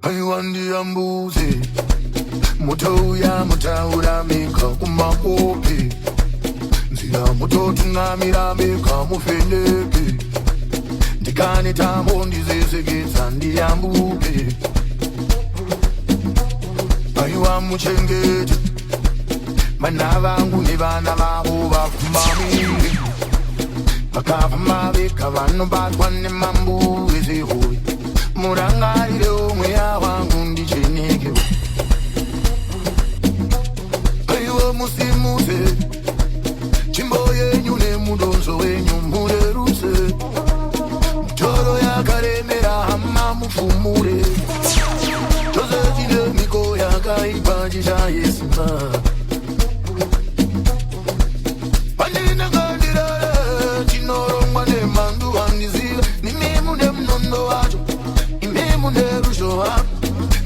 Aiwandi ambuze Mutouya mutaura mika kumakope Nzira mutotungamira mika mufeneke Ndikane tambo ndizezegeza ndiyambuke Aiwa muchengete Vana vangu nevana vavo vafumamire Vakafumavika vanobatwa nemambuve zehoyi Murangarire omweya wangu ndicheneke Aiwa musimuze Chimbo yenyu nemudonzo wenyu mureruse Mutoro yakaremera hama mufumure Chose chine miko yakaipa chichayesima Panina kandirare chinorongwa nemandu vandiziva Nimemu nemnondo wacho Nimemu nerusho wako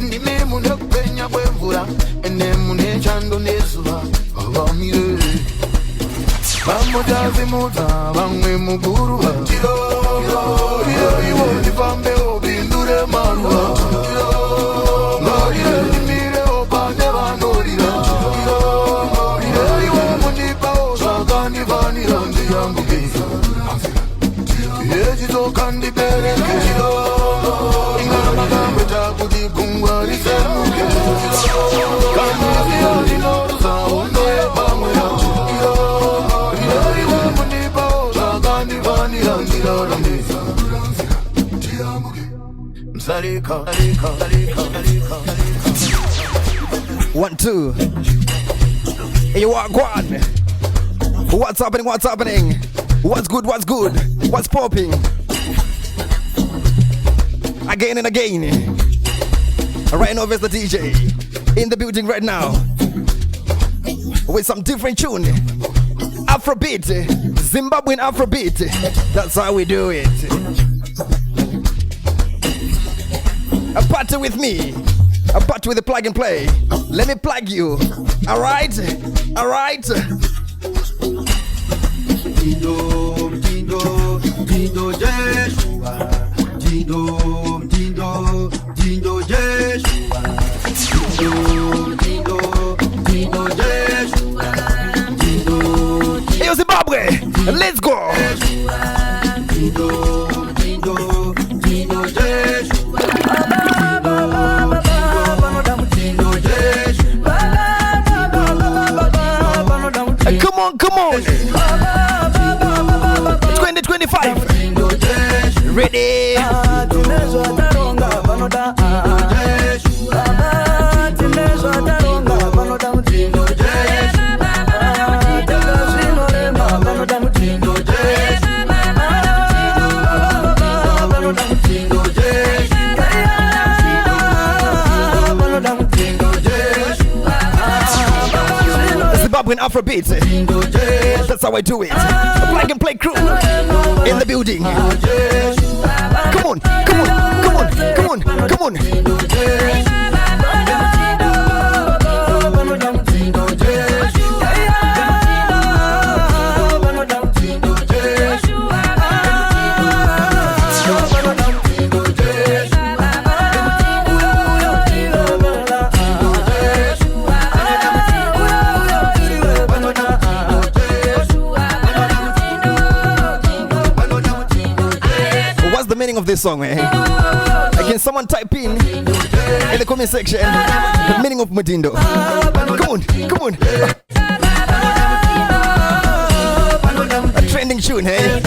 Nimemu nekupenya kwemvura Enemu nechando nezuva Avamire Vamotazi mota vamwe muguruva Iwo ndifambe obindure maruva Ngorire ndimire opane vanorira Iwo mundipa osvakandivanira ndiyambukisa Yechizoka ndibereke Ingamakambeta kuti gungwa risemuke Kamuzia rinoruza hondo yepamwe yacho One, two. Hey, what one? What's happening? What's happening? What's good? What's good? What's popping? Again and again. RYANOBVIOUS the DJ in the building right now with some different tune. Afrobeat, Zimbabwean Afrobeat. That's how we do it. A party with me. A party with a plug and play. Let me plug you. Alright? Alright? Dindo, dindo, dindo, Joshua. Dindo, dindo, dindo, Joshua. Dindo, dindo, dindo, Joshua. Hey, Zimbabwe, let's go. Dindo, dindo, dindo, Joshua. Come on, come on. 2025. Ready? Zimbabwean Afrobeat. That's how I do it. Plug and play crew in the building. Come on, come on, come on, come on, come on. Meaning of this song, Can someone type in the comment section the meaning of Mudhindo? Come on, come on. A trending tune, hey?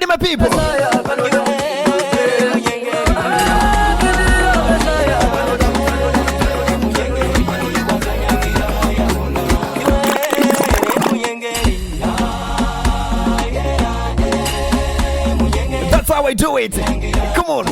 My people, that's how I do it. Come on.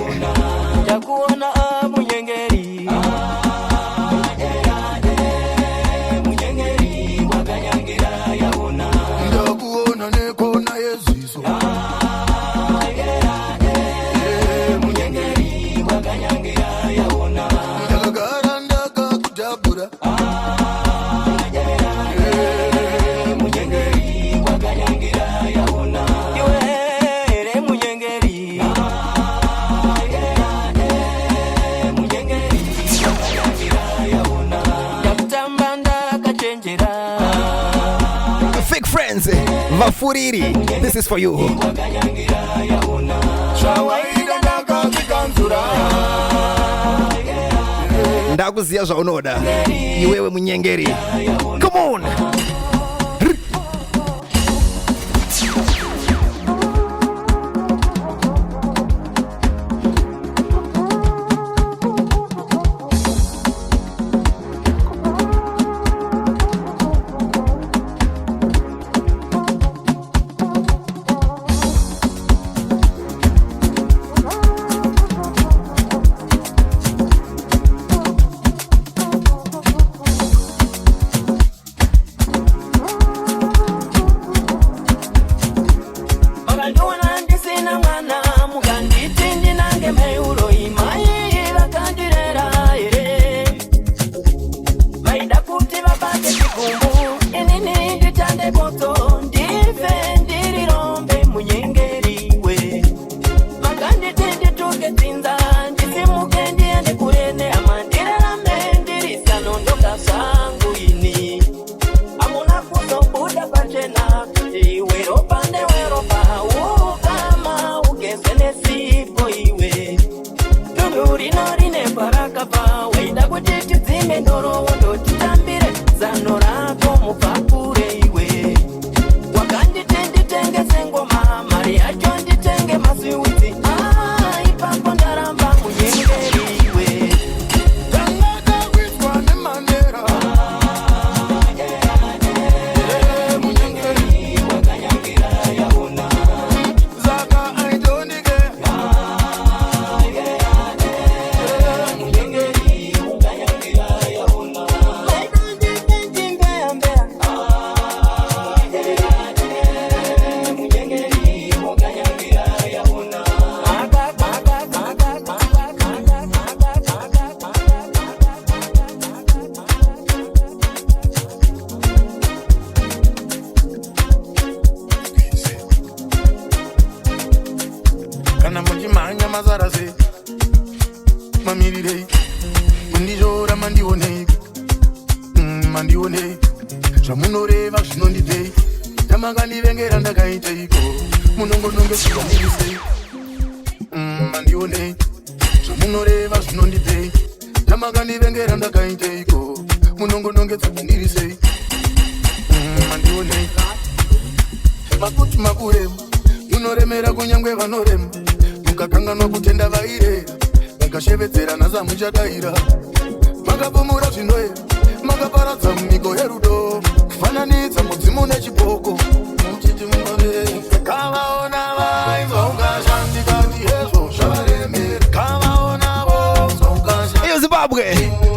Vafuriri, this is for you. Ndakuziya zvaunoda iwewe munyengeri. Come on.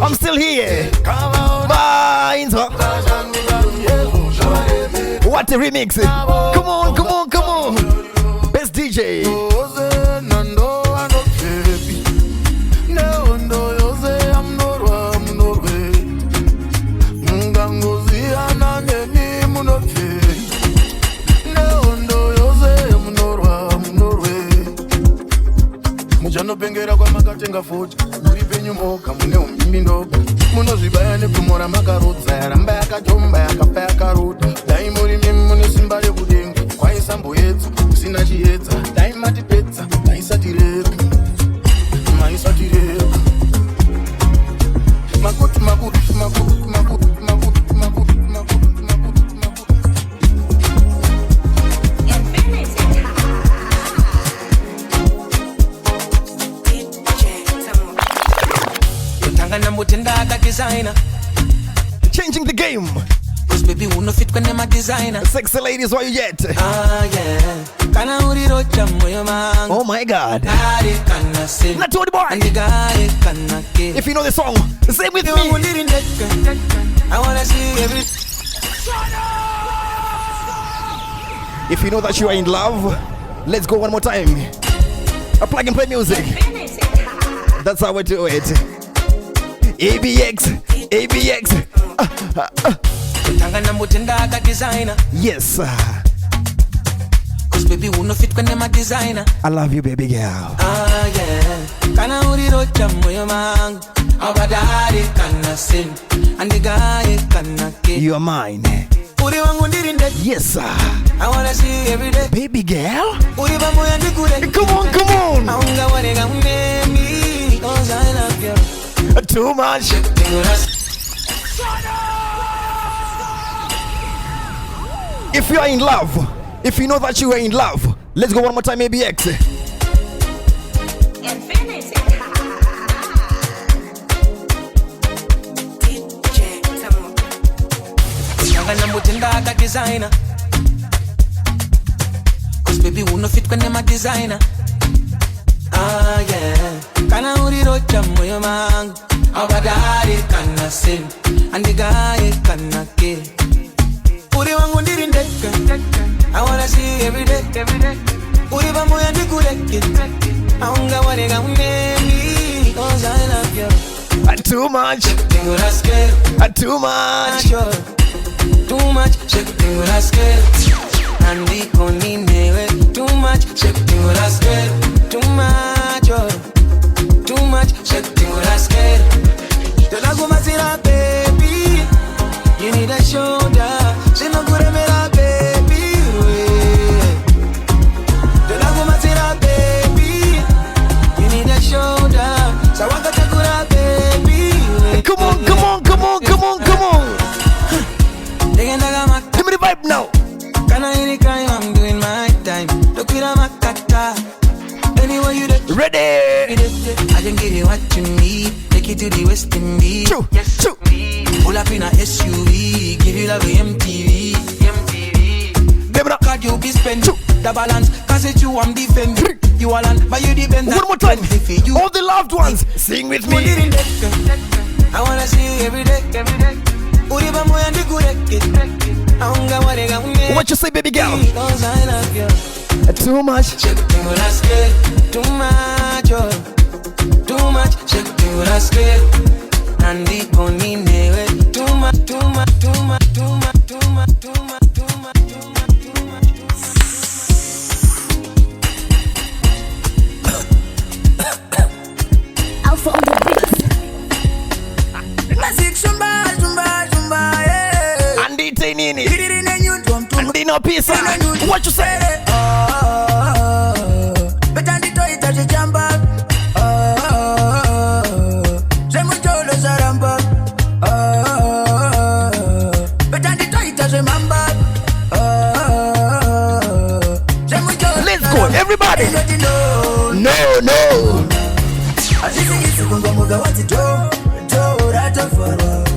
I'm still here. What a remix. Come on, come on, come on. Best DJ. Bengera kwa makatenga futi uri penyu moka mune umimi ndogo munozvibaya nekumora makarudza yaramba yakajomba yakafa yakaruda dai muri mimi mune simba rekudenga kwaisamboedza usina chiedza dai matipedza maisatirepa makuti changing the game. Cause baby who no fit when them a designer. Sexy ladies, why you yet? Ah yeah. Oh my God. Not to the boy. If you know the song, say with me. I wanna see every. If you know that you are in love, let's go one more time. A plug and play music. That's how we do it. ABX. Yes. Cause baby who no fit when them a designer. I love you, baby girl. Ah yeah. Kana urirocha moyo mangu. Abadari kana sin. And the guy kana ke. You are mine. Uri wangu ndiri Yes, sir. I wanna see you every day. Baby girl. Come on, come on. Too much. If you are in love, if you know that you are in love, let's go one more time, maybe X. Infinity. Designer. Cause baby who no fit when I'm a designer. Ah yeah. Kana uri rocha moyo mangu. Abadari kana sim. And the guy kana kill. Uri wangu ndirindeka. I wanna see you every day. Uri ba moya ndikureke. Aunga warega unemi. Cause I love you. Too much. Too much. Too much, shakting with us and the conine too much, shakting with us too much, too much, shakting with us. The lago mazira baby, you need a shoulder. She no good at me, baby. The lago mazira baby, you need a shoulder. So I got to go baby. Come on. Give me the vibe now. Can I any crime? I'm doing my time. Look at my kata. Anywhere you do. Ready. I can give you what you need. Take you to the West Indies. True. Pull up in a SUV. Give you love MTV. Card you be spending the balance. Cause it's you I'm defending. You all on, but you depend. One more time. All the loved ones, sing with me. I wanna see you every day. What you say, baby girl? I love you. Too much. Too much. Too much. And the conine too much. Alpha on the beat. Nini and no pizza. What you say? Let's go, everybody. No.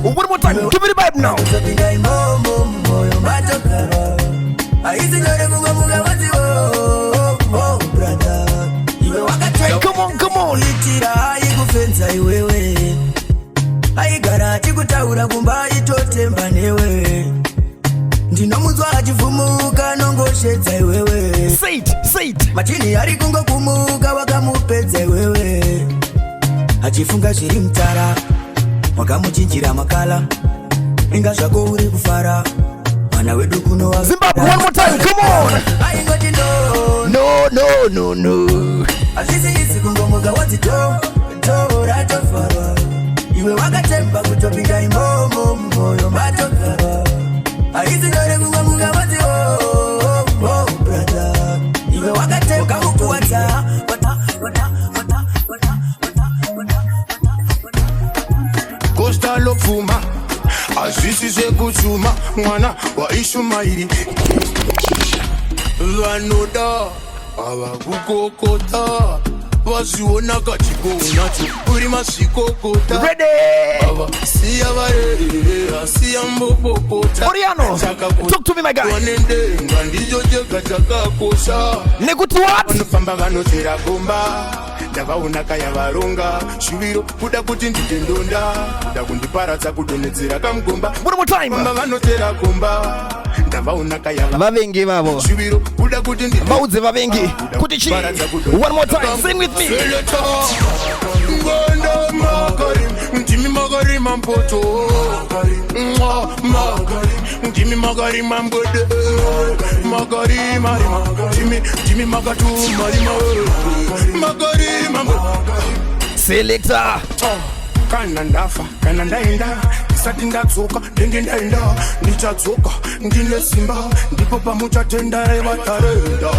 One more time, give me the vibe now. Come on. Say it. Machini yari kungo kumuka wakamupedze wewe. Achifunga shiri mtara wakamuchinjira makala. Inga shako uri kufara. Mana wedu kuno wa Zimbabwe, one more time, come on. I got to know. No. Asisi isi kungo muga wati to rato fara. Iwe wakatemba kutopinga imomo moyo mato kara. Aizi dore kungo muga wati brother. Iwe wakatemba kukuwata Costa Lofuma Asisi se kuchuma mwana wa Ishumairi Vanoda avakukokota vasiona kachikona uri masikokota Ready. Siya varere siya mbopopota Oriano, talk to me, my guy. Wanende ngandijo jeka chakakosha Nekuti what? Vanofamba vanotera gomba ndavaona kaya varonga shuviro kuda kuti ndite ndonda kuda kundiparadza kudonhedzera kamugomba One more time. famba vanotera gomba ndavaona kaya vavengi vavo shuviro kuda kuti vaudze vavengi kuti chi. One more time, sing with me. Ngondo magarim ndimi magarim mampoto ndimi magarim mambode magarim ndimi magatu magarim Selector. kana ndafa kana ndaenda ndisati ndatsoka ndenge ndaenda ndichatsoka ndine simba ndipo pamuchatenda evatarenda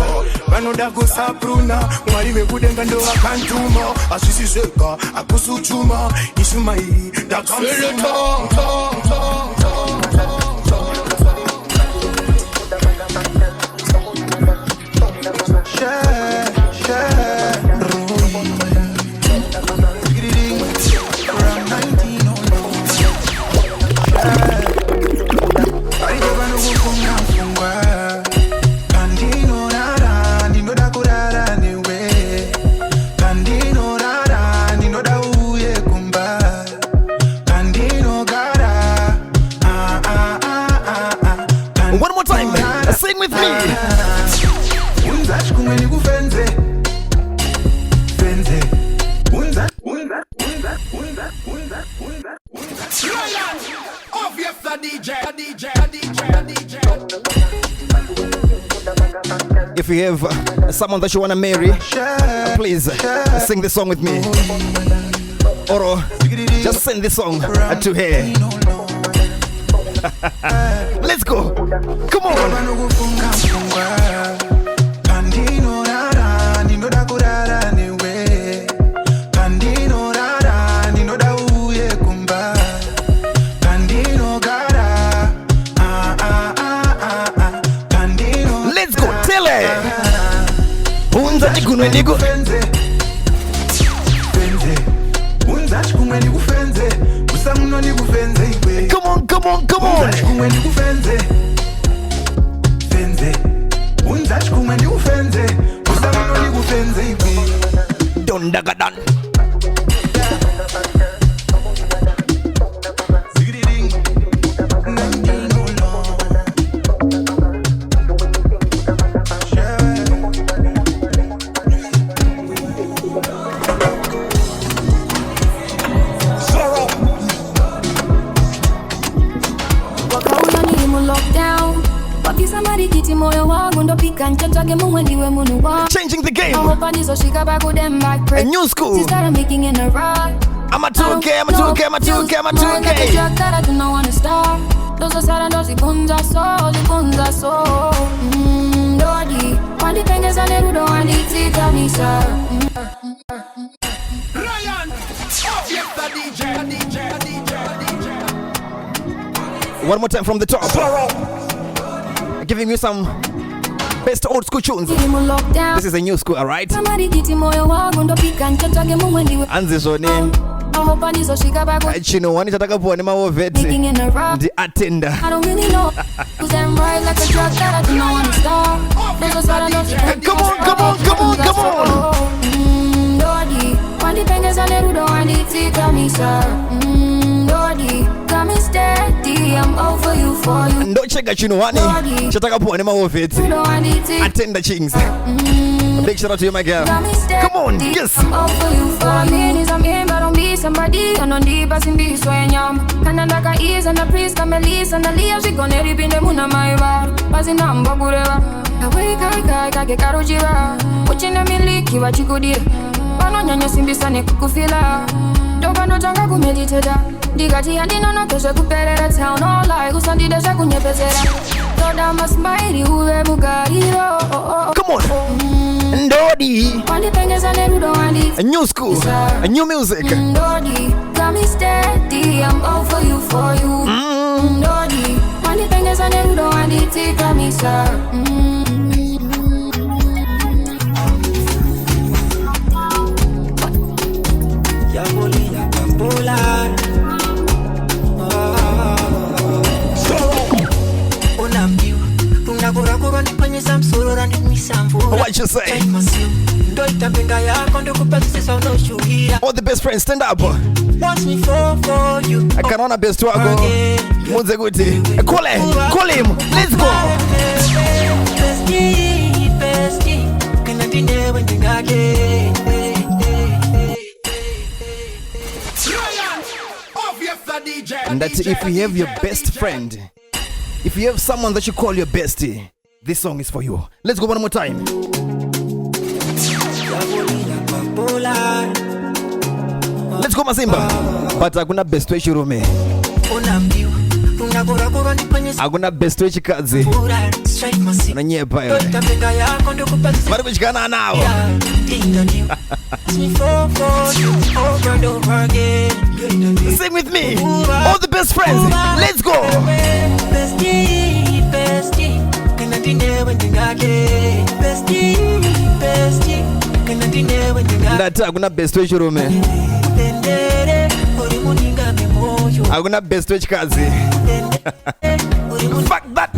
vanoda kusapruna mwari vekudenga ndo vakantuma asisi zvega akusuchuma ishumairi One more time, sing with me. If you have someone that you want to marry, please sing this song with me. Or just send this song to her. Let's go. Come on. Let's go. Tell her. Come on, come on, come on. Don't dagadan. Changing the game. A new school. I'm a 2K, I'm a 2K, I'm a 2K, I'm a 2K. One more time from the top. Giving you some best old school tunes. This is a new school, alright? Anzishoni chino wani chatakapuwa ni mawoveti ndi atenda. Come on, come on, come on, come on. Ndocheka chino wani chatakapuwa ni mawoveti Atenda Chinx. Big shout out to you, my girl. Come on, yes. Somebody on the bus in this way, Kanandaka is and a priest, Camelis and the Leah, she gonna rip in the moon of my bar. Passing on Bagura. Away, Karujiva. Watching a miliki, what you could hear. Panonya Simbisani Kukufila. Dogano Janga Meditata. Digati and Dino Tosha Kupera town, all like who Sandy the Shakunya Pesera. Toda must mighty who Bugari. Come on. Ndodi. A new school, a new music. Ndodi, got me steady. I'm all for you, for you. Ndodi, when the fingers on them don't want it, take me, sir. Yaboli, Yabola. What you say? All the best friends, stand up. Watch me fall for you. I can honor best to go. Munzeguti. Call him. Let's go. And that's if you have your best friend, if you have someone that you call your bestie, this song is for you. Let's go one more time. Let's go Mazimba. But I'm gonna best way Shirume. Hakuna best wechikadzi unanyepa iwe vari kudyana nawo. Sing with me, all the best friends, let's go. Ndati hakuna best wechirume, hakuna best wechikadzi. Fuck that.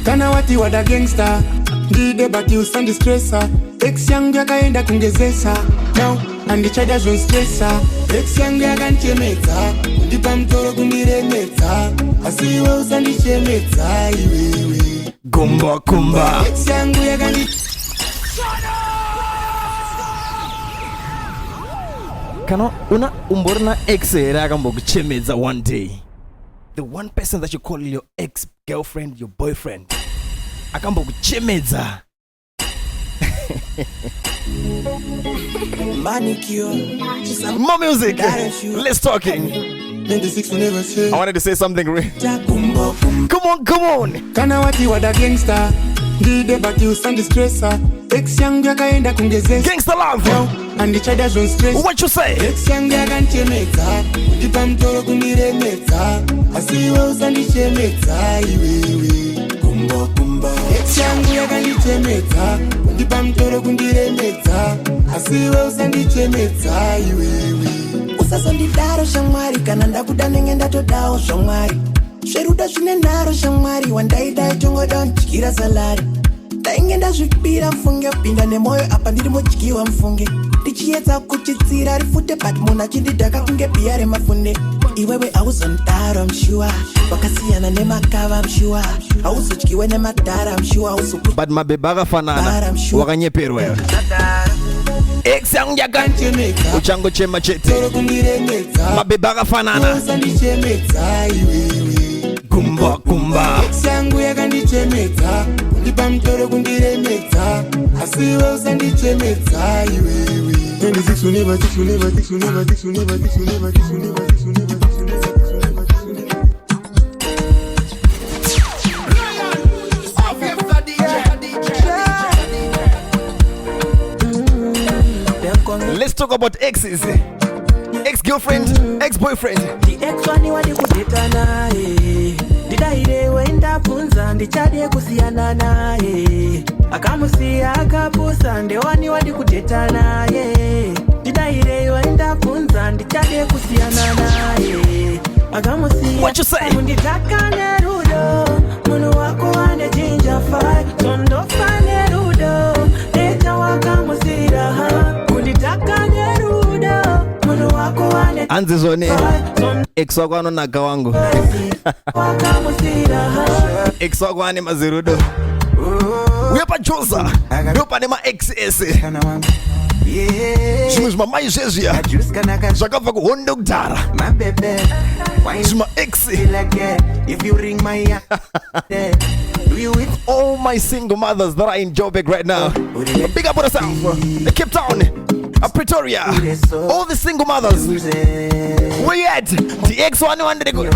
Kana wati wada gangster Ndide bati usandi stressa Ex yangu yakaenda kungezesa Now andichada zon stressa Ex yangu yakanchemeta Kundipa mtoro kundiremeta Asiwe usandi chemeta iwewe Kumba kumba Ex yangu yakandi Kana una umborna ex rakambo kuchemedza one day. The one person that you call your ex-girlfriend, your boyfriend, akambo kuchemedza. More music. Let's talking. I wanted to say something. Come on. Kana wati wada gangster Ndide bati usandi stressa Ex yangu yakaenda kungezesa Gangsta love. Andichada zon stress. What you say? Ex yangu yakanchemeta Kundipa mtoro kundiremeta Asiwe usandichemeta iwewe Kumba kumba Ex yangu yakanchemeta Kundipa mtoro kundiremeta Asiwe usandichemeta iwewe Usasondidaro shamwari Kana ndakuda nengenda todao shamwari Sheruda shune naro shamwari Wandaida chongo down chikira salari Taingenda zvipira mfunge Pinda nemoyo apa ndiri mochikiwa mfunge Tichiedza kuchitsira rifute But muna chindidaka kunge piyare mafunde Iwewe auzondaro I'm sure Wakasiyana nemakava I'm sure Auzochikiwe nemadara I'm sure But mabeba fanana wakanyeperwa Ex yangu yakanchemeka Uchango chema chete Mabeba fanana Kumba kumba Ex yangu yakandichemeta Kundipa mtoro kundiremeta Asiwe usandichemeta iwewe 26 uneva 6 uneva 6 uneva 6 uneva 6 uneva 6 uneva 6 uneva 6 uneva 6 uneva 6 uneva. Let's talk about exes. Ex-girlfriend, ex-boyfriend. The ex wani wadi kudeta nae Didaire wenda punza ndichade kusiana nae Akamusia akapusa nde wani wadi kudeta nae Didaire wenda punza ndichade kusiana nae Akamusia What you say? Kunditaka nerudo Munu wako ane jinja fai Tondo fa nerudo Neja wakamusira Kunditaka nerudo Anzi zone ex wako anonaka wangu ex wako ane mazirudo Wepa Josa Wepa nema XS Zvimwe zvimamaizvezvia zvakabva kuhondo kudhara zvima ex. All my single mothers that are in Joburg right now, big up on yourself. Cape Town, Pretoria, all the single mothers. Where you at? The X1 one day go.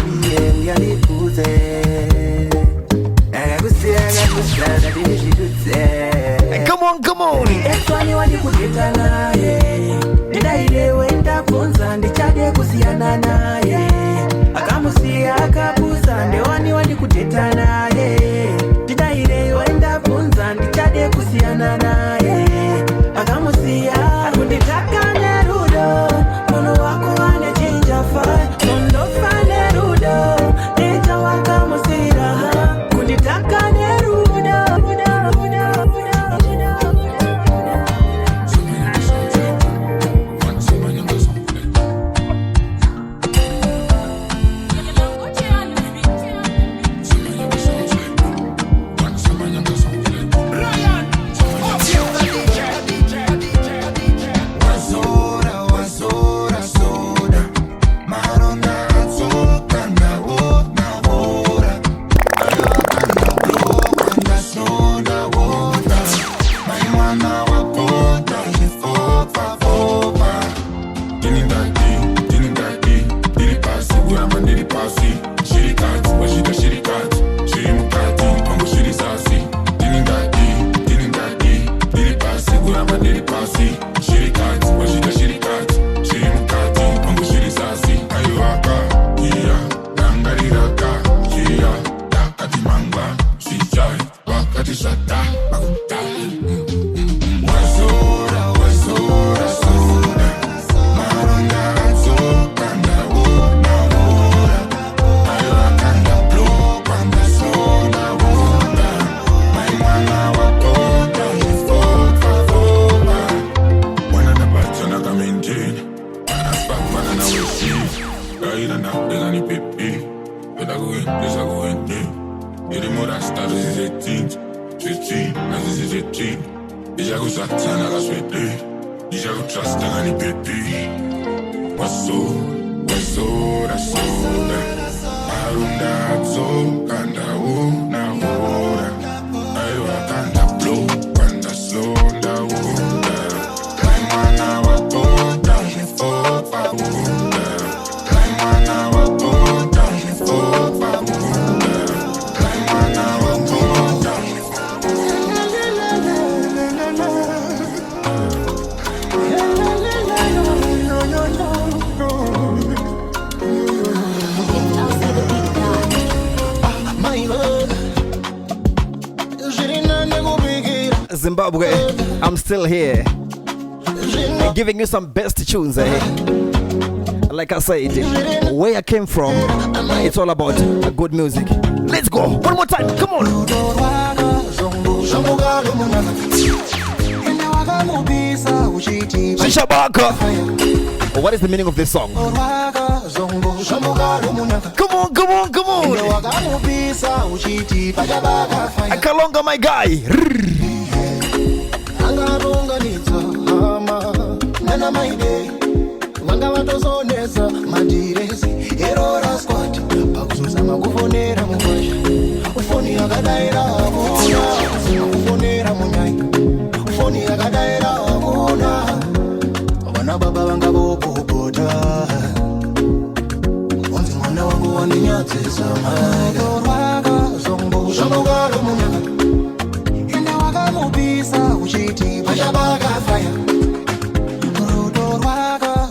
Come on, come on. Akamusia akapusa ndewani wadi kuteta naye Didaire wenda punza ndichade kusiana naye Akamusia kunditaka nerudo Mono wako wane jinja fa Mondo fa nerudo Neja wakamusira kunditaka nerudo and I will see. Right and up, they're gonna pay. But I go in, this I go in, yeah. The more that start, this is 18. 15, and this is 18. Déjà go Satan, I got sweat day. Déjà go trust, I got pay. What's so, that's so, Arunda, so, kanda, oh, na, oh, I kanda, blow, kanda, slow, da, oh, da. Climb on, now, I go down, oh, pa, oh, da. Climb on, now, I go down, oh, pa, oh, da. Climb on, now, I go down. Zimbabwe, I'm still here, giving you some best tunes. Like I said, where I came from, it's all about good music. Let's go, one more time, come on. Shabaka. What is the meaning of this song? Come on, come on, come on. Akalonga, my guy.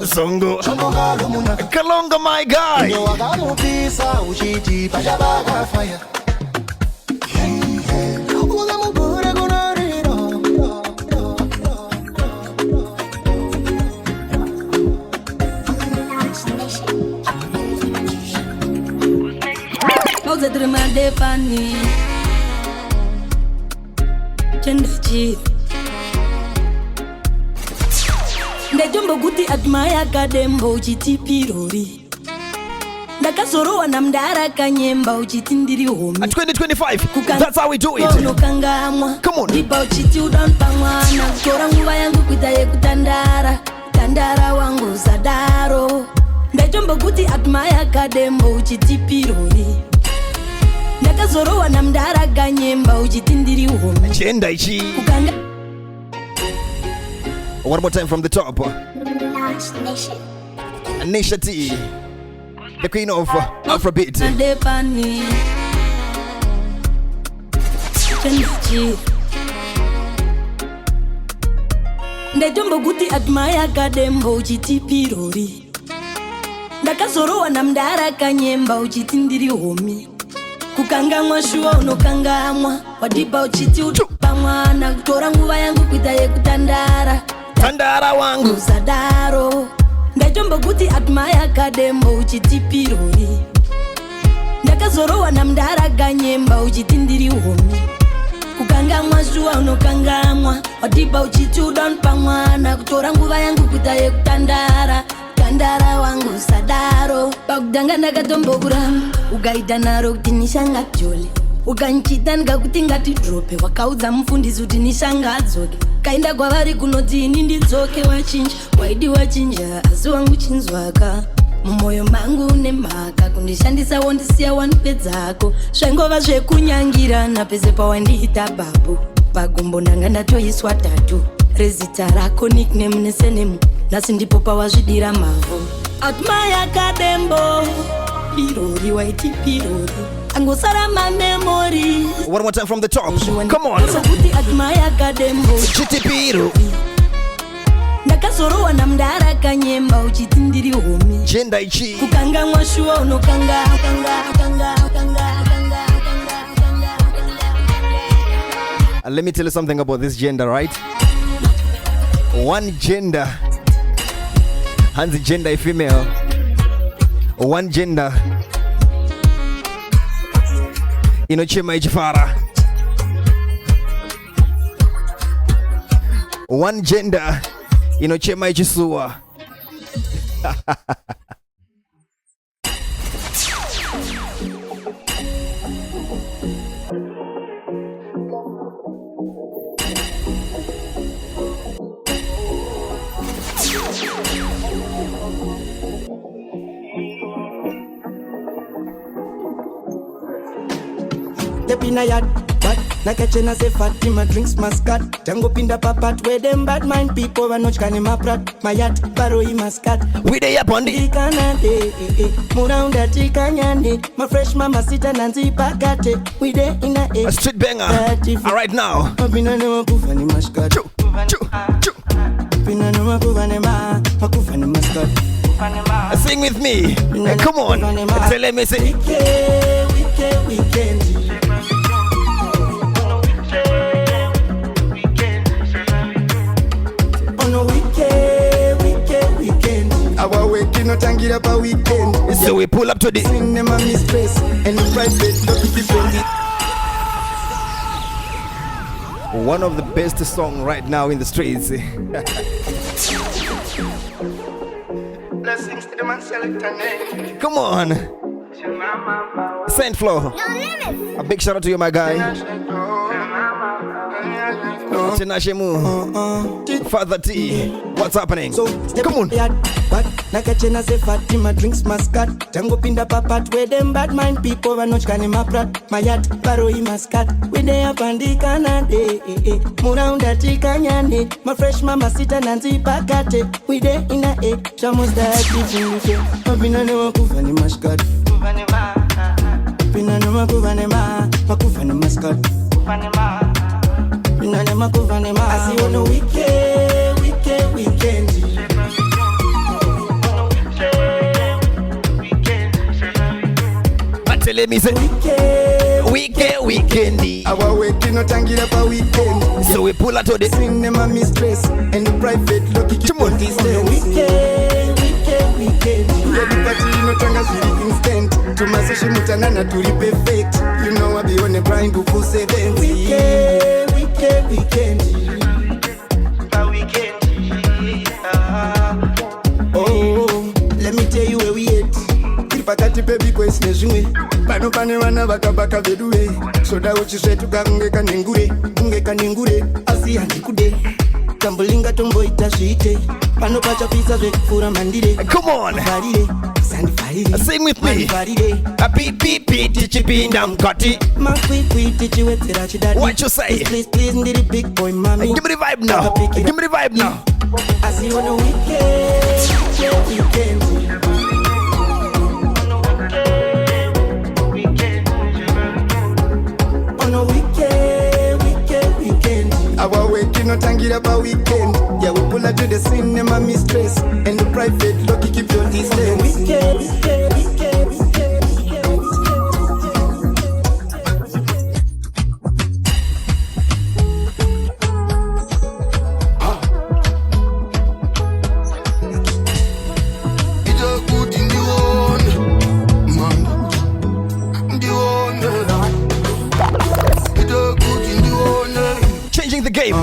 Songo Kalonga, my guy. Ndajombo guti admaya kadembo uchitipirori. Ndakazorowa namdara kanyemba uchitindiri homi. At 2025, that's how we do it. Come on. Iba uchiti udonpamwana. Kora nguva yangu kuita yekutandara. Tandara wangu zadaro. Ndajombo guti admaya kadembo uchitipirori. Ndakazorowa namdara kanyemba uchitindiri homi. Chenda ichi. One more time from the top. Nisha T, the queen of Afrobeat. Ndajombo guti admaya kadembo uchitipirori. Ndakazorowa namdara kanyemba uchitindiri homi. Kukangamwa shuwa unokangamwa. Wadiba uchiti utupamwana. Kutora nguva yangu kuita yekutandara. Tandara wangu zadaro. Ndajombo guti admaya kadembo uchitipirori. Ndakazorowa namdara kanyemba uchitindiri homi. Kukangamwa shuwa unokangamwa. Wadiba uchiti udonpamwana. Kutora nguva yangu kuita yekutandara. Tandara wangu sadaro. Pakudanga ndakatombokura. Ugaita naro kuti nishanga jole. Ukanchita ndikakuti ngati drope. Wakaudza mufundisi kuti nishanga adzoke. Kaenda kwavari kunoti ini ndidzoke wachinja. Waidi wachinja asi wangu chinzwaka. Mumoyo mangu une mhaka. Kundishandisa wondisiya wanipedzako. Zvaingova zvekunyangirana pese pawandiita babu. Pagumbo ndanga ndatoiswa tatu. Rezita rako nickname nesenemu. Nasi ndipo pawazvidira mavo. Atmaya kadembo pirori waiti pirori. Angosara my memory. One more time from the top. Come on. Kuti admaya kadembo chitipiro. Ndakazorowa namdara kanyemba uchitindiri homi. Chenda ichi. Kukangamwa shuwa unokanga. Let me tell you something about this gender, right? One gender, Hansi gender female. One gender, inochema ichifara. One gender, inochema ichisua. in a yard. But nakachena se Fatima drinks muscat. Tango pinda papat where them bad mind people are not kani maprat. My yacht baro I muscat. We dey up on the Ikanande, Muranda tikanyande. My fresh mama sita nanzi pakate. We dey in a street banger. All right now. Pina no makufa ni mashkat. Pina no makufa ni makufa ni maskat. Sing with me. Come on. Tell me say weekend. On a weekend. Our weekend not tangira pa weekend. So we pull up to the cinema mistress and private look. one of the best songs right now in the streets. Blessings to the man selector name. Come on. Saint Flo. A big shout out to you, my guy. Father T. What's happening? So, come on. But nakachena se Fatima drinks muscat. Tango pinda papat where them bad mind people are not kani maprat. My yacht baro I muscat. We dey up and the canande. Muranda tikanyande. My fresh mama sita nanzi pakate. We dey in a Chamos da active. Pina no makufa ni mashkat. Pina no makufa ni makufa ni maskat. Pina no makufa ni I see on a weekend. But tell me say weekend. Our weekend not tangira pa weekend. So we pull out to the cinema mistress and the private look it. Come on. Weekend. Yeah, the party no tanga siri instant. To my session mutanana to be perfect. You know I be on the grind to full 70. Weekend. Oh, let me tell you where we at. Pakati baby kwesne zimwe pano pane vana vakabaka veduwe soda uchisvetuka kunge kaningure asi handikude tambulinga tomboita zviite pano pachapisa zvekufura mandire. Come on. Varire sandifarire. Sing with me. Varire Pipi tichipinda mkati. Makwikwi tichiwedzera chidadi. What you say? Please ndiri big boy mami. Give me the vibe now. Give me the vibe now. I see you on a weekend. Our weekend not tangira pa weekend. Yeah, we pull up to the cinema mistress and the private lucky keep your distance. Weekend. The game.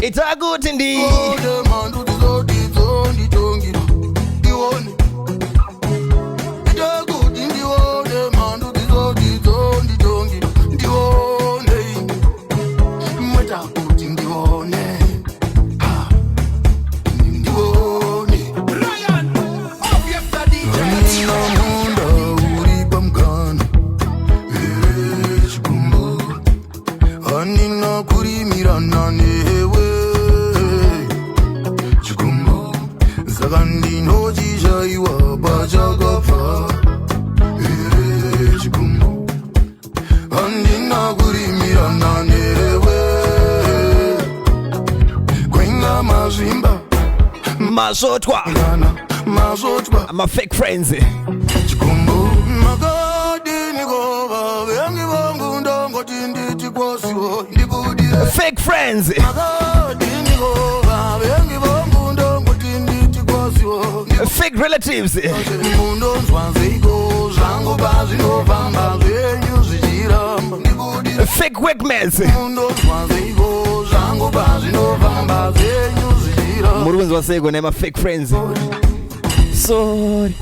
It's a good indeed. My fake friends. Fake friends. Fake relatives. Fake workmates. Murunzi wasego nema fake friends. Sorry.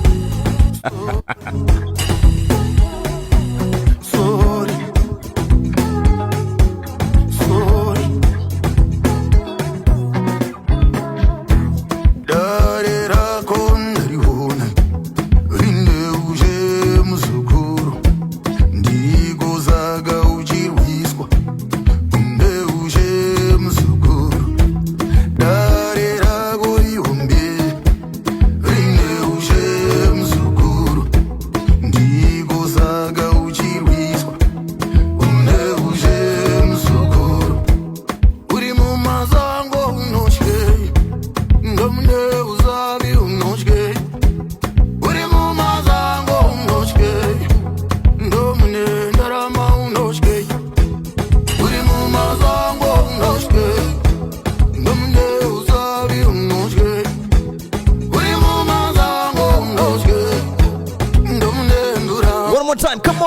Dare rakon dari hona rinde uje muzu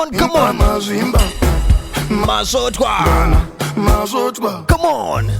on, come on. Mazotwa. Come on.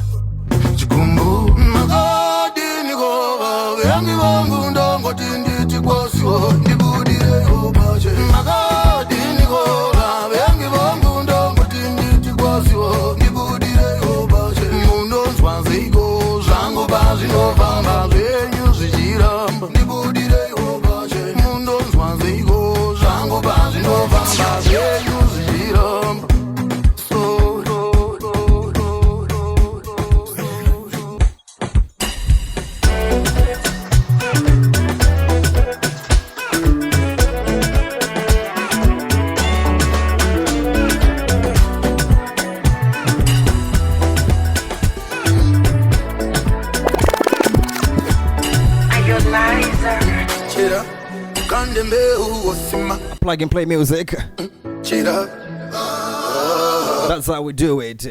Plug and play music. That's how we do it.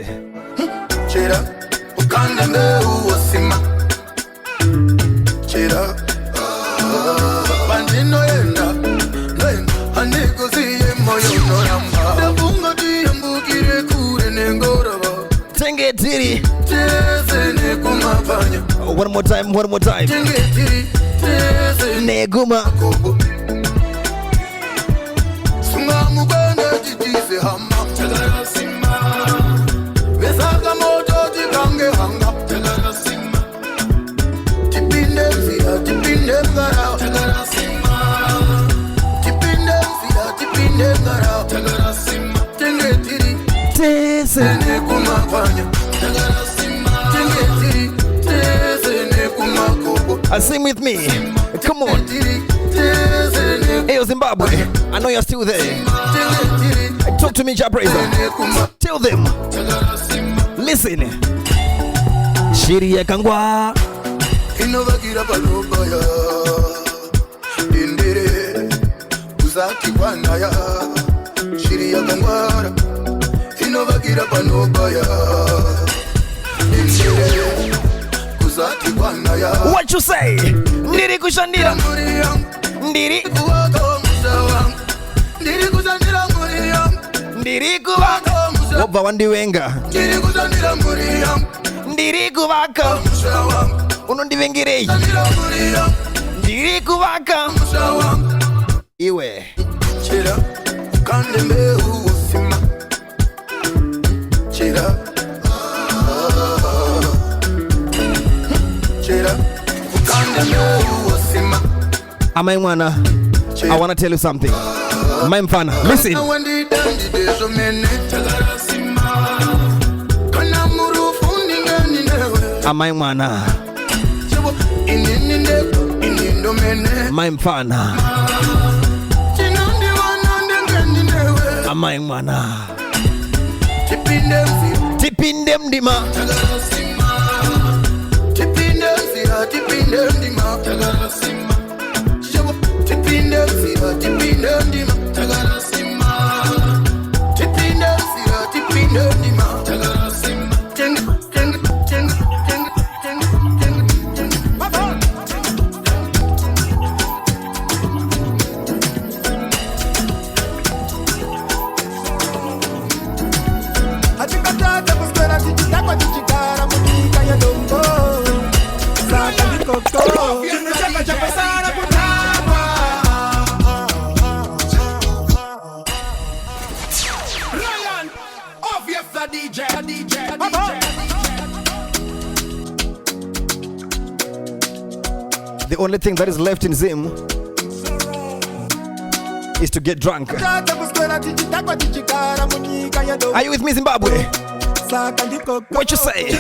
One more time. Neguma. Sing with me. Come on. Hey, Zimbabwe. I know you're still there. Talk to me, Praizah. Tell them. Listen. Shiria Kangwa. Inovakira panobaya. Indire. Uzaki kwanaya. Shiria Kangwara. Inovakira panobaya. Indire. What you say? Ndiri kushandira. Ndiri kuvaka. Wobba wandi wenga. Ndiri kuvaka. Unondivengirei. Ndiri kuvaka. Iwe. Chira. Kandembe usima. Chira. Amaimwana, I want to tell you something. My mfana, listen. Amaimwana. My mfana. Amaimwana. Tipindem dima. The only thing that is left in Zim is to get drunk. Are you with me, Zimbabwe? What you say?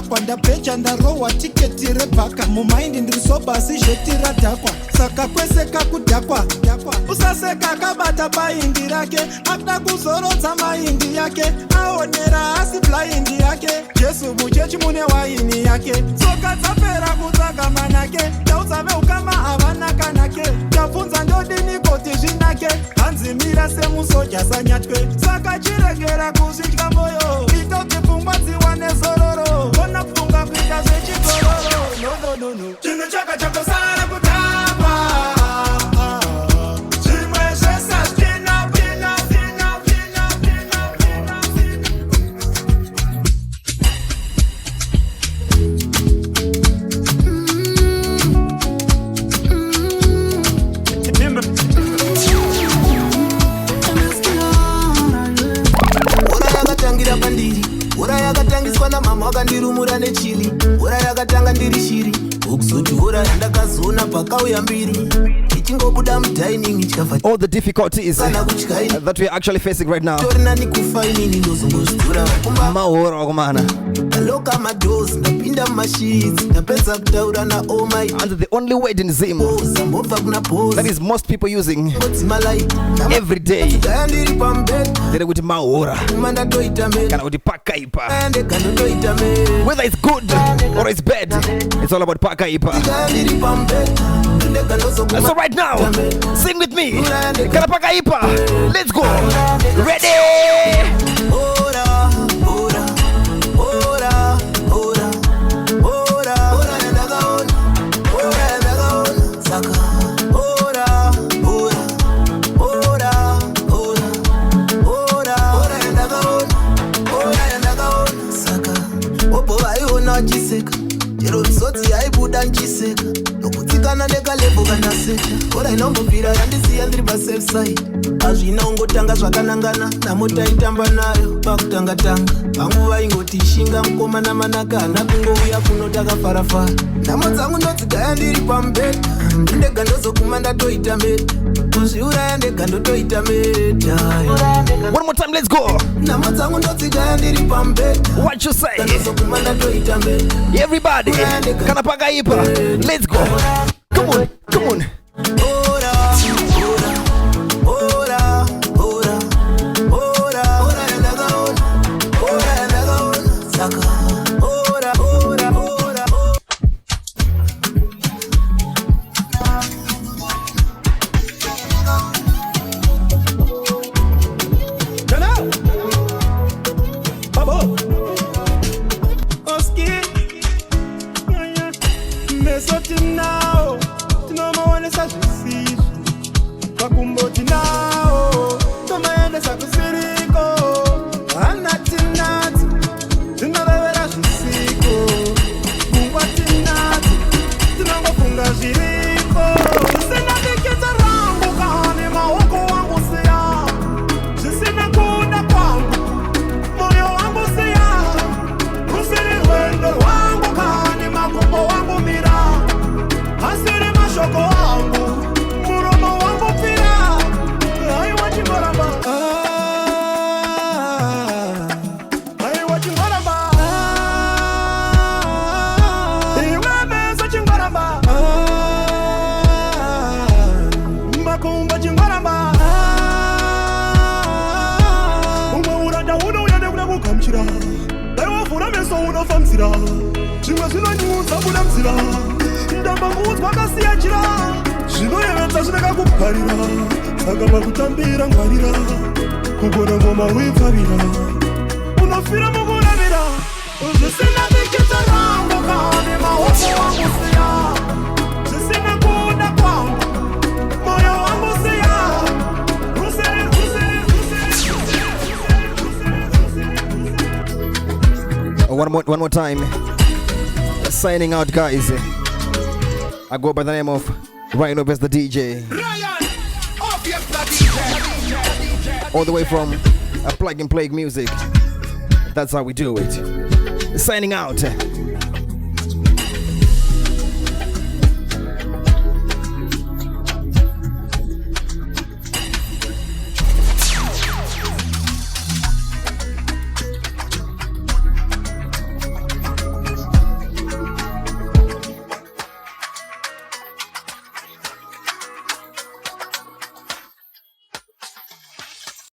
ndakwa ndapecha ndarowa tiketi repaka mumaindi ndirisoba sizvetira dhakwa saka kwese kakudhakwa usaseka kabata paindi rake akuda kuzorodza maindi yake aonera asi blaindi yake jesu muchechi mune waini yake tsoka dzapera kutsvaga manake daudzave ukama havana kanake tabvunza ndodini koti zvinake hanzi mira semusoja sanyatwe saka chiregera kuzvitya moyo itoti pfungwa dziwane zororo kona kufunga kuita zvechigororo no chinhu chaka chakosara kutapa zvimwe zvese zvina ura yakatangiswa namama wakandirumura nechili ura yakatanga ndiri shiri ukuzoti ura yandakazona pakauya mbiri ichingobuda mudining ichikafa all the difficulties that we are actually facing right now. torinani kufa inini ndozongozvidhura Mahoro wakomana. loka madoors ndapinda mumashits ndapedza kutaura naomai And the only word in Zim zambobva kuna boss that is most people using ngodzimalai every day ndaya ndiri pambed ndere kuti mahora kuma ndatoita me kana kuti pakaipa. ndekandotoita me Whether it's good or it's bad, it's all about pakaipa. ndaya ndiri pambed So right now, sing with me. Kana pakaipa. Let's go. Ready? chero zoti yaibuda nchiseka nokutsikana nekalebho kanaseka ora inombobvira yandisiya ndiri pasafe side hazvina ungotanga zvakanangana namotaitamba nayo pakutangatanga vamwe vaingoti ishinga mukomana manakana kungouya kuno takafarafara nhamo dzangu ndodzigaya ndiri pambeta ndega ndozoguma ndatoita meta kuzviuraya ndega ndotoita meta. One more time, let's go. nhamo dzangu ndodzigaya ndiri pambeta What you say? ndozoguma ndatoita meta. Everybody, kana pakaipa. Let's go. Come on, come on. One more time. Signing out, guys. I go by the name of RYANOBVIOUS the DJ. All the way from a plug and play music. That's how we do it. Signing out.